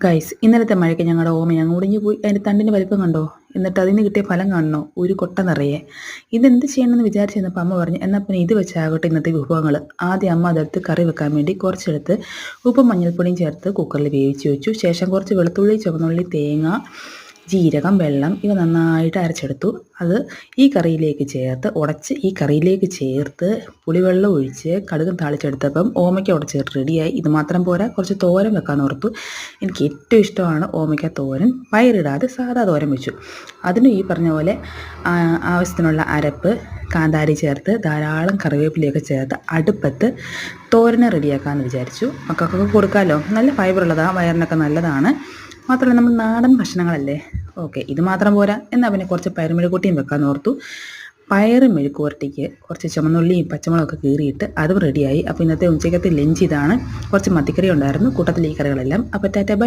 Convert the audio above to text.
Guys ഇന്നലത്തെ മഴയ്ക്ക് ഞങ്ങളുടെ ഓമ അങ്ങ് ഒടിഞ്ഞു പോയി. അതിൻ്റെ തണ്ടിൻ്റെ വലിപ്പം കണ്ടോ? എന്നിട്ട് അതിന് കിട്ടിയ ഫലം കാണണോ? ഒരു കൊട്ട നിറയെ. ഇതെന്ത് ചെയ്യണമെന്ന് വിചാരിച്ചിരുന്നപ്പോൾ അമ്മ പറഞ്ഞു, എന്നാൽ പിന്നെ ഇത് വെച്ചാകട്ടെ ഇന്നത്തെ വിഭവങ്ങൾ. ആദ്യം അമ്മ അതെടുത്ത് കറി വെക്കാൻ വേണ്ടി കുറച്ചെടുത്ത് ഉപ്പും മഞ്ഞൾപ്പൊടിയും ചേർത്ത് കുക്കറിൽ വേവിച്ച് വെച്ചു. ശേഷം കുറച്ച് വെളുത്തുള്ളി, ചുവന്നുള്ളി, തേങ്ങ, ജീരകം, വെള്ളം ഇവ നന്നായിട്ട് അരച്ചെടുത്തു. അത് ഈ കറിയിലേക്ക് ചേർത്ത് ഉടച്ച് ഈ കറിയിലേക്ക് ചേർത്ത് പുളിവെള്ളം ഒഴിച്ച് കടുകും താളിച്ചെടുത്തപ്പം ഓമയ്ക്ക ഉടച്ചിട്ട് റെഡിയായി. ഇത് മാത്രം പോരാ, കുറച്ച് തോരൻ വെക്കാൻ ഓർത്തു. എനിക്ക് ഏറ്റവും ഇഷ്ടമാണ് ഓമയ്ക്ക തോരൻ. പയറിടാതെ സാധാ തോരൻ വെച്ചു. അതിന് ഈ പറഞ്ഞ പോലെ ആവശ്യത്തിനുള്ള അരപ്പ്, കാന്താരി ചേർത്ത് ധാരാളം കറിവേപ്പിലയൊക്കെ ചേർത്ത് അടുപ്പത്ത് തോരനെ റെഡിയാക്കാമെന്ന് വിചാരിച്ചു. മക്കൾക്കൊക്കെ കൊടുക്കാമല്ലോ. നല്ല ഫൈബറുള്ളതാണ്, വയറിനൊക്കെ നല്ലതാണ്. മാത്രമല്ല നമ്മൾ നാടൻ ഭക്ഷണങ്ങളല്ലേ. ഓക്കെ, ഇത് മാത്രം പോരാ, എന്നാൽ പിന്നെ കുറച്ച് പയറുമെഴുകൂട്ടിയും വെക്കാൻ ഓർത്തു. പയറ് മെഴുക്കുവരട്ടിക്ക് കുറച്ച് ചുമന്നുള്ളിയും പച്ചമുളകൊക്കെ കീറിയിട്ട് അതും റെഡിയായി. അപ്പോൾ ഇന്നത്തെ ഉച്ചക്കത്തെ ലഞ്ച് ഇതാണ്. കുറച്ച് മത്തിക്കറി ഉണ്ടായിരുന്നു, കൂട്ടത്തിൽ ഈ കറികളെല്ലാം. അപ്പോൾ ടാറ്റ ബൈ.